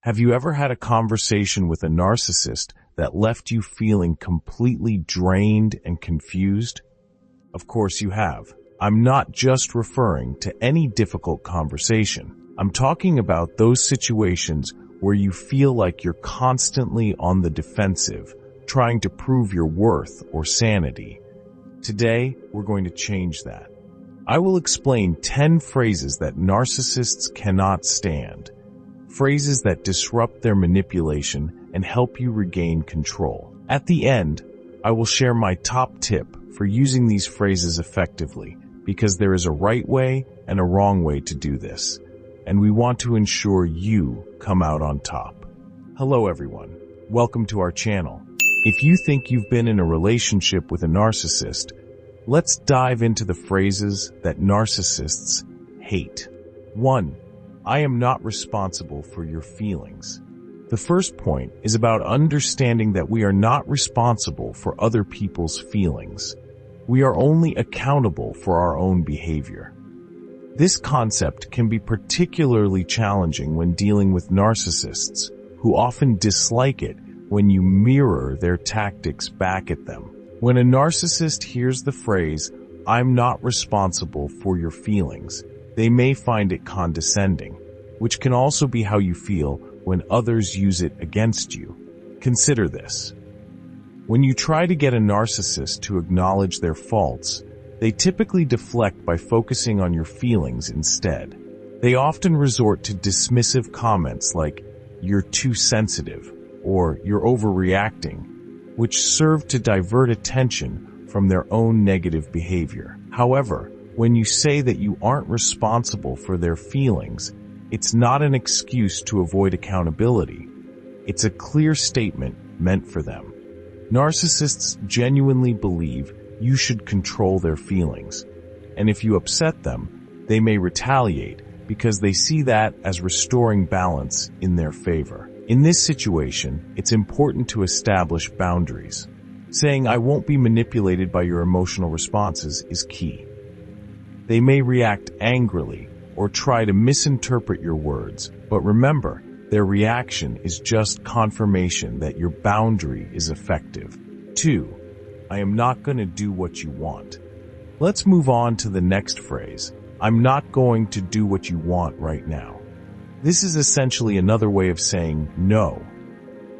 Have you ever had a conversation with a narcissist that left you feeling completely drained and confused? Of course you have. I'm not just referring to any difficult conversation. I'm talking about those situations where you feel like you're constantly on the defensive, trying to prove your worth or sanity. Today, we're going to change that. I will explain 10 phrases that narcissists cannot stand. Phrases that disrupt their manipulation and help you regain control. At the end, I will share my top tip for using these phrases effectively, because there is a right way and a wrong way to do this, and we want to ensure you come out on top. Hello everyone, welcome to our channel. If you think you've been in a relationship with a narcissist, let's dive into the phrases that narcissists hate. 1. I am not responsible for your feelings. The first point is about understanding that we are not responsible for other people's feelings. We are only accountable for our own behavior. This concept can be particularly challenging when dealing with narcissists, who often dislike it when you mirror their tactics back at them. When a narcissist hears the phrase, "I'm not responsible for your feelings," they may find it condescending, which can also be how you feel when others use it against you. Consider this. When you try to get a narcissist to acknowledge their faults, they typically deflect by focusing on your feelings instead. They often resort to dismissive comments like, "You're too sensitive," or "You're overreacting," which serve to divert attention from their own negative behavior. However, when you say that you aren't responsible for their feelings, it's not an excuse to avoid accountability. It's a clear statement meant for them. Narcissists genuinely believe you should control their feelings, and if you upset them, they may retaliate because they see that as restoring balance in their favor. In this situation, it's important to establish boundaries. Saying, "I won't be manipulated by your emotional responses," is key. They may react angrily or try to misinterpret your words, but remember, their reaction is just confirmation that your boundary is effective. 2. I am not going to do what you want. Let's move on to the next phrase. I'm not going to do what you want right now. This is essentially another way of saying no,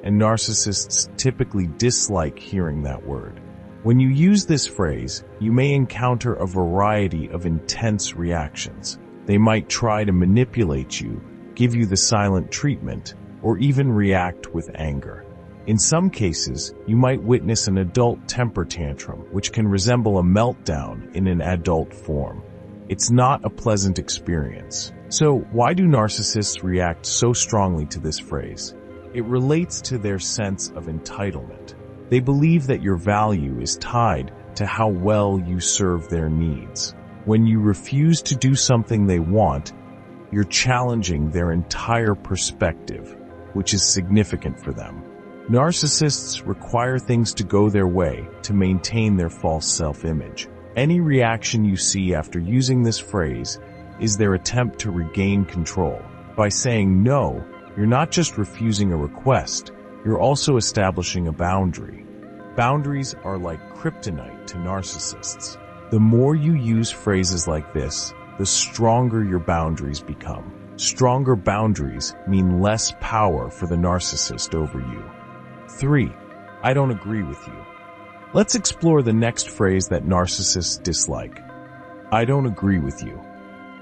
and narcissists typically dislike hearing that word. When you use this phrase, you may encounter a variety of intense reactions. They might try to manipulate you, give you the silent treatment, or even react with anger. In some cases, you might witness an adult temper tantrum, which can resemble a meltdown in an adult form. It's not a pleasant experience. So, why do narcissists react so strongly to this phrase? It relates to their sense of entitlement. They believe that your value is tied to how well you serve their needs. When you refuse to do something they want, you're challenging their entire perspective, which is significant for them. Narcissists require things to go their way to maintain their false self-image. Any reaction you see after using this phrase is their attempt to regain control. By saying no, you're not just refusing a request, you're also establishing a boundary. Boundaries are like kryptonite to narcissists. The more you use phrases like this, the stronger your boundaries become. Stronger boundaries mean less power for the narcissist over you. 3. I don't agree with you. Let's explore the next phrase that narcissists dislike. I don't agree with you.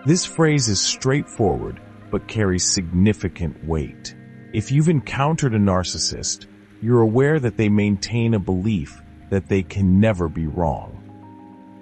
This phrase is straightforward, but carries significant weight. If you've encountered a narcissist, you're aware that they maintain a belief that they can never be wrong.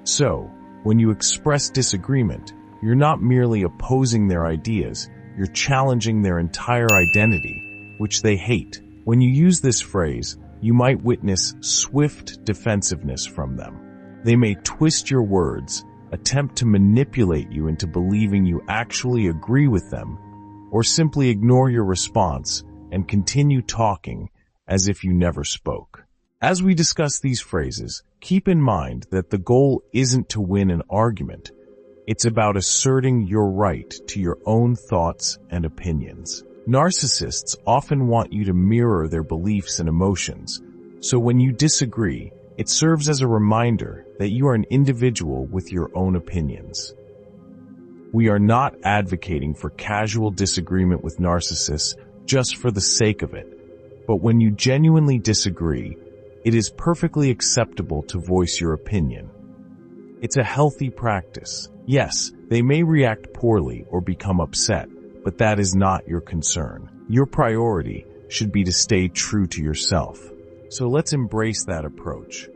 So, when you express disagreement, you're not merely opposing their ideas, you're challenging their entire identity, which they hate. When you use this phrase, you might witness swift defensiveness from them. They may twist your words, attempt to manipulate you into believing you actually agree with them, or simply ignore your response and continue talking as if you never spoke. As we discuss these phrases, keep in mind that the goal isn't to win an argument. It's about asserting your right to your own thoughts and opinions. Narcissists often want you to mirror their beliefs and emotions, so when you disagree, it serves as a reminder that you are an individual with your own opinions. We are not advocating for casual disagreement with narcissists just for the sake of it, but when you genuinely disagree, it is perfectly acceptable to voice your opinion. It's a healthy practice. Yes, they may react poorly or become upset, but that is not your concern. Your priority should be to stay true to yourself. So let's embrace that approach.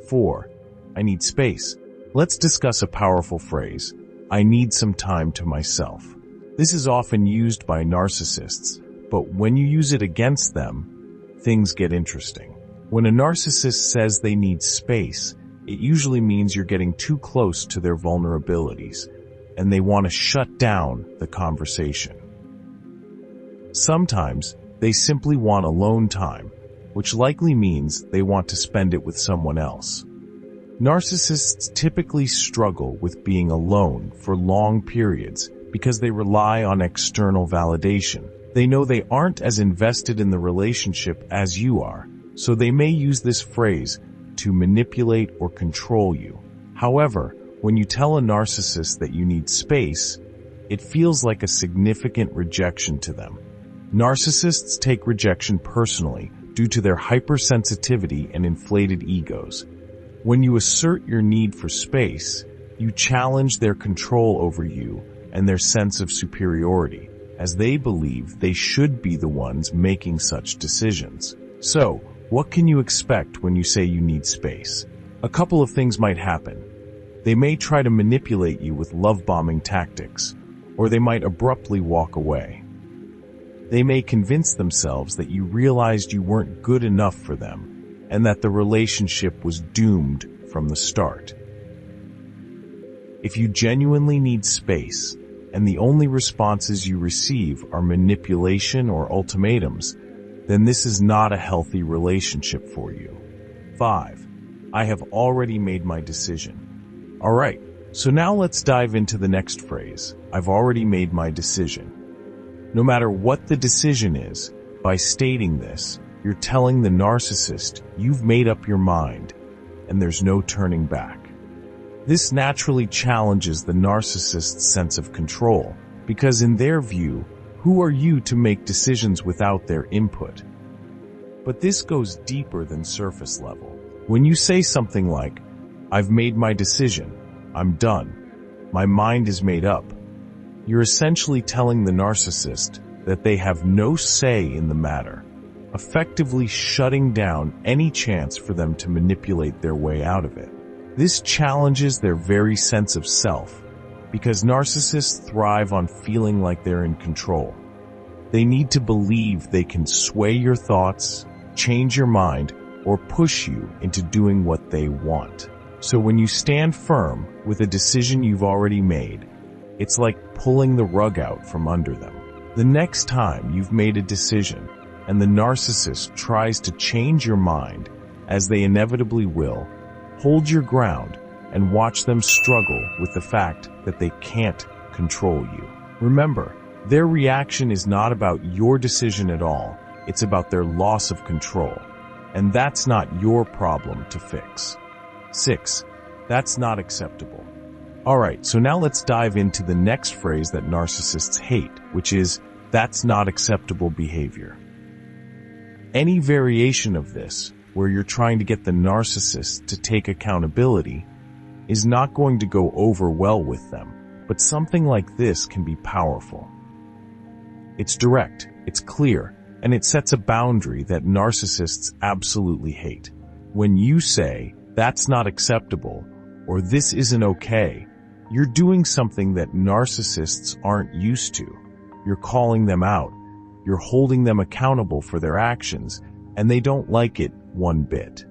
4. I need space. Let's discuss a powerful phrase. I need some time to myself. This is often used by narcissists, but when you use it against them, things get interesting. When a narcissist says they need space, it usually means you're getting too close to their vulnerabilities, and they want to shut down the conversation. Sometimes, they simply want alone time, which likely means they want to spend it with someone else. Narcissists typically struggle with being alone for long periods because they rely on external validation. They know they aren't as invested in the relationship as you are, so they may use this phrase to manipulate or control you. However, when you tell a narcissist that you need space, it feels like a significant rejection to them. Narcissists take rejection personally due to their hypersensitivity and inflated egos. When you assert your need for space, you challenge their control over you and their sense of superiority, as they believe they should be the ones making such decisions. So, what can you expect when you say you need space? A couple of things might happen. They may try to manipulate you with love-bombing tactics, or they might abruptly walk away. They may convince themselves that you realized you weren't good enough for them, and that the relationship was doomed from the start. If you genuinely need space, and the only responses you receive are manipulation or ultimatums, then this is not a healthy relationship for you. 5. I have already made my decision. Alright, so now let's dive into the next phrase. I've already made my decision. No matter what the decision is, by stating this, you're telling the narcissist you've made up your mind, and there's no turning back. This naturally challenges the narcissist's sense of control, because in their view, who are you to make decisions without their input? But this goes deeper than surface level. When you say something like, I've made my decision, I'm done, my mind is made up, you're essentially telling the narcissist that they have no say in the matter, effectively shutting down any chance for them to manipulate their way out of it. This challenges their very sense of self, because narcissists thrive on feeling like they're in control. They need to believe they can sway your thoughts, change your mind, or push you into doing what they want. So when you stand firm with a decision you've already made, it's like pulling the rug out from under them. The next time you've made a decision and the narcissist tries to change your mind, as they inevitably will, hold your ground and watch them struggle with the fact that they can't control you. Remember, their reaction is not about your decision at all. It's about their loss of control. And that's not your problem to fix. 6. That's not acceptable. Alright, so now let's dive into the next phrase that narcissists hate, which is, that's not acceptable behavior. Any variation of this, where you're trying to get the narcissist to take accountability, is not going to go over well with them, but something like this can be powerful. It's direct, it's clear, and it sets a boundary that narcissists absolutely hate. When you say, that's not acceptable, or this isn't okay, you're doing something that narcissists aren't used to. You're calling them out, you're holding them accountable for their actions, and they don't like it one bit.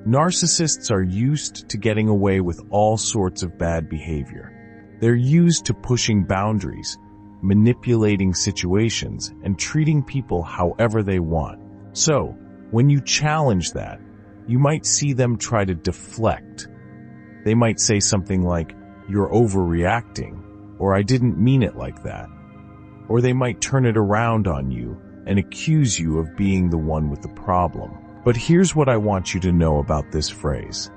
Narcissists are used to getting away with all sorts of bad behavior. They're used to pushing boundaries, manipulating situations, and treating people however they want. So, when you challenge that, you might see them try to deflect. They might say something like, you're overreacting, or I didn't mean it like that. or they might turn it around on you and accuse you of being the one with the problem. But here's what I want you to know about this phrase.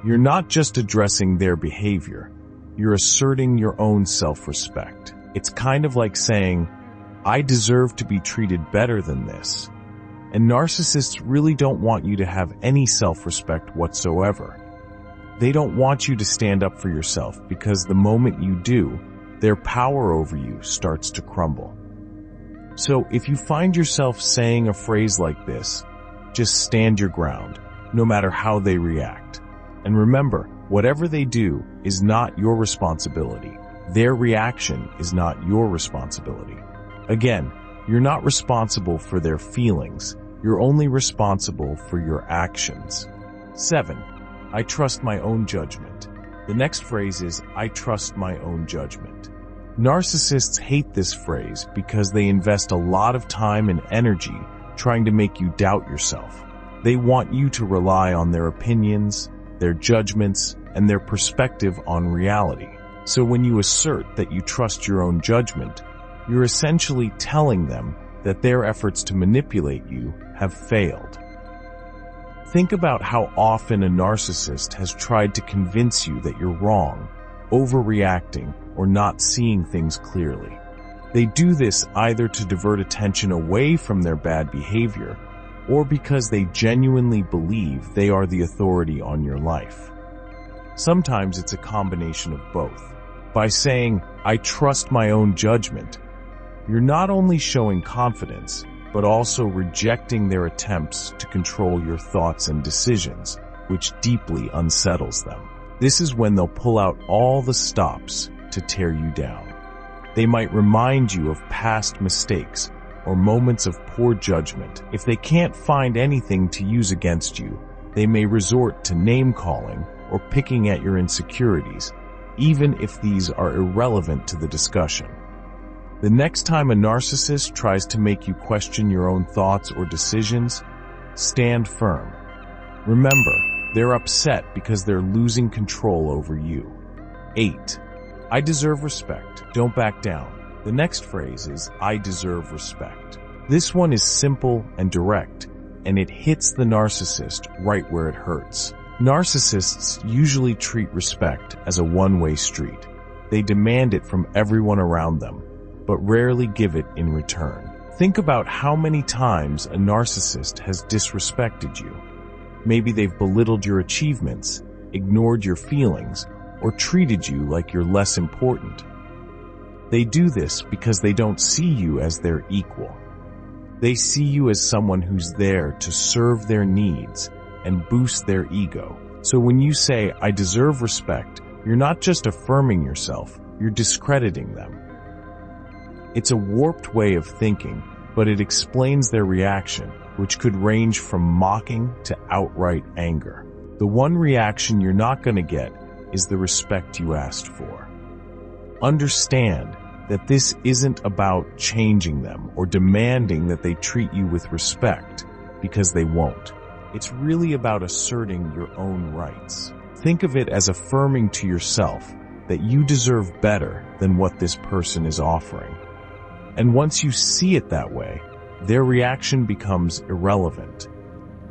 You're not just addressing their behavior, you're asserting your own self-respect. It's kind of like saying, I deserve to be treated better than this. And narcissists really don't want you to have any self-respect whatsoever. They don't want you to stand up for yourself because the moment you do, their power over you starts to crumble. So if you find yourself saying a phrase like this, just stand your ground, no matter how they react. And remember, whatever they do is not your responsibility. Their reaction is not your responsibility. Again, you're not responsible for their feelings. You're only responsible for your actions. 7. I trust my own judgment. The next phrase is, I trust my own judgment. Narcissists hate this phrase because they invest a lot of time and energy trying to make you doubt yourself. They want you to rely on their opinions, their judgments, and their perspective on reality. So when you assert that you trust your own judgment, you're essentially telling them that their efforts to manipulate you have failed. Think about how often a narcissist has tried to convince you that you're wrong, overreacting, or not seeing things clearly. They do this either to divert attention away from their bad behavior, or because they genuinely believe they are the authority on your life. Sometimes it's a combination of both. By saying, I trust my own judgment, you're not only showing confidence, but also rejecting their attempts to control your thoughts and decisions, which deeply unsettles them. This is when they'll pull out all the stops to tear you down. They might remind you of past mistakes or moments of poor judgment. If they can't find anything to use against you, they may resort to name-calling or picking at your insecurities, even if these are irrelevant to the discussion. The next time a narcissist tries to make you question your own thoughts or decisions, stand firm. Remember, they're upset because they're losing control over you. 8. I deserve respect. Don't back down. The next phrase is, I deserve respect. This one is simple and direct, and it hits the narcissist right where it hurts. Narcissists usually treat respect as a one-way street. They demand it from everyone around them, but rarely give it in return. Think about how many times a narcissist has disrespected you. Maybe they've belittled your achievements, ignored your feelings, or treated you like you're less important. They do this because they don't see you as their equal. They see you as someone who's there to serve their needs and boost their ego. So when you say, I deserve respect, you're not just affirming yourself, you're discrediting them. It's a warped way of thinking, but it explains their reaction, which could range from mocking to outright anger. The one reaction you're not going to get is the respect you asked for. Understand that this isn't about changing them or demanding that they treat you with respect, because they won't. It's really about asserting your own rights. Think of it as affirming to yourself that you deserve better than what this person is offering. And once you see it that way, their reaction becomes irrelevant.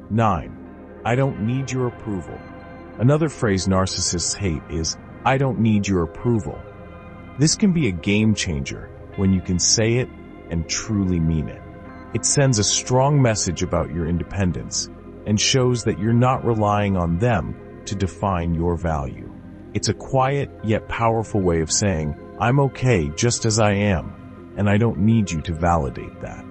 9. I don't need your approval. Another phrase narcissists hate is, I don't need your approval. This can be a game changer when you can say it and truly mean it. It sends a strong message about your independence and shows that you're not relying on them to define your value. It's a quiet yet powerful way of saying, I'm okay just as I am, and I don't need you to validate that.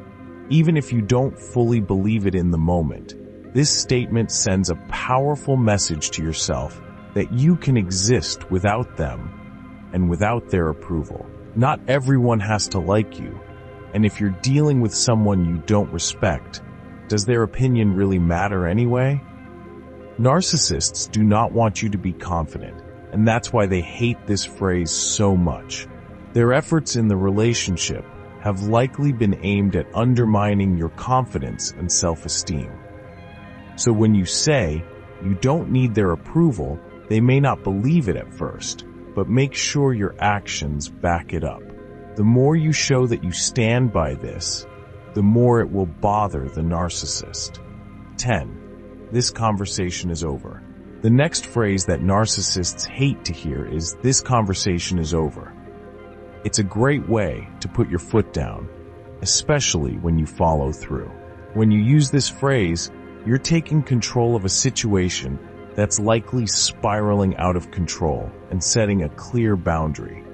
Even if you don't fully believe it in the moment, this statement sends a powerful message to yourself that you can exist without them and without their approval. Not everyone has to like you, and if you're dealing with someone you don't respect, does their opinion really matter anyway? Narcissists do not want you to be confident, and that's why they hate this phrase so much. Their efforts in the relationship have likely been aimed at undermining your confidence and self-esteem. So when you say you don't need their approval, they may not believe it at first, but make sure your actions back it up. The more you show that you stand by this, the more it will bother the narcissist. 10. This conversation is over. The next phrase that narcissists hate to hear is, "This conversation is over." It's a great way to put your foot down, especially when you follow through. When you use this phrase, you're taking control of a situation that's likely spiraling out of control and setting a clear boundary.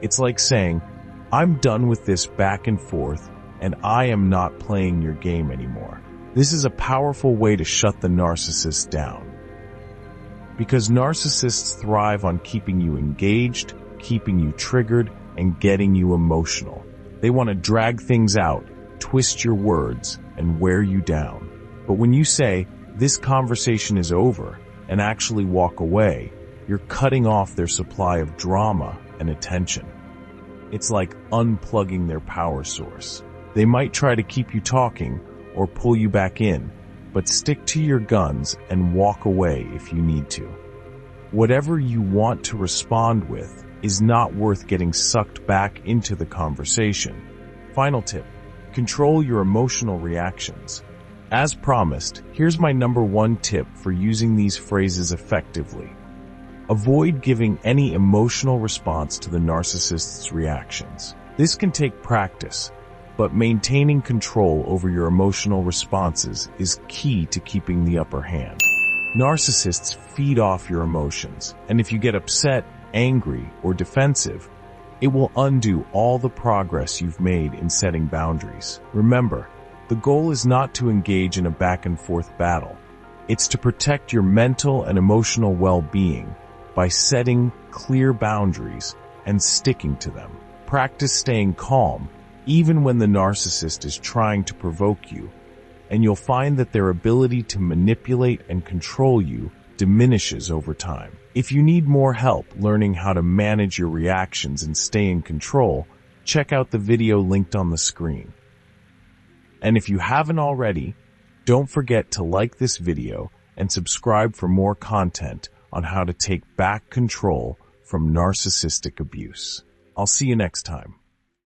It's like saying, "I'm done with this back and forth, and I am not playing your game anymore." This is a powerful way to shut the narcissist down. Because narcissists thrive on keeping you engaged, keeping you triggered, and getting you emotional. They want to drag things out, twist your words, and wear you down. But when you say, "This conversation is over," and actually walk away, you're cutting off their supply of drama and attention. It's like unplugging their power source. They might try to keep you talking or pull you back in, but stick to your guns and walk away if you need to. Whatever you want to respond with is not worth getting sucked back into the conversation. Final tip: control your emotional reactions. As promised, here's my number 1 tip for using these phrases effectively. Avoid giving any emotional response to the narcissist's reactions. This can take practice, but maintaining control over your emotional responses is key to keeping the upper hand. Narcissists feed off your emotions, and if you get upset, angry, or defensive, it will undo all the progress you've made in setting boundaries. Remember, the goal is not to engage in a back-and-forth battle. It's to protect your mental and emotional well-being by setting clear boundaries and sticking to them. Practice staying calm even when the narcissist is trying to provoke you, and you'll find that their ability to manipulate and control you diminishes over time. If you need more help learning how to manage your reactions and stay in control, check out the video linked on the screen. And if you haven't already, don't forget to like this video and subscribe for more content on how to take back control from narcissistic abuse. I'll see you next time.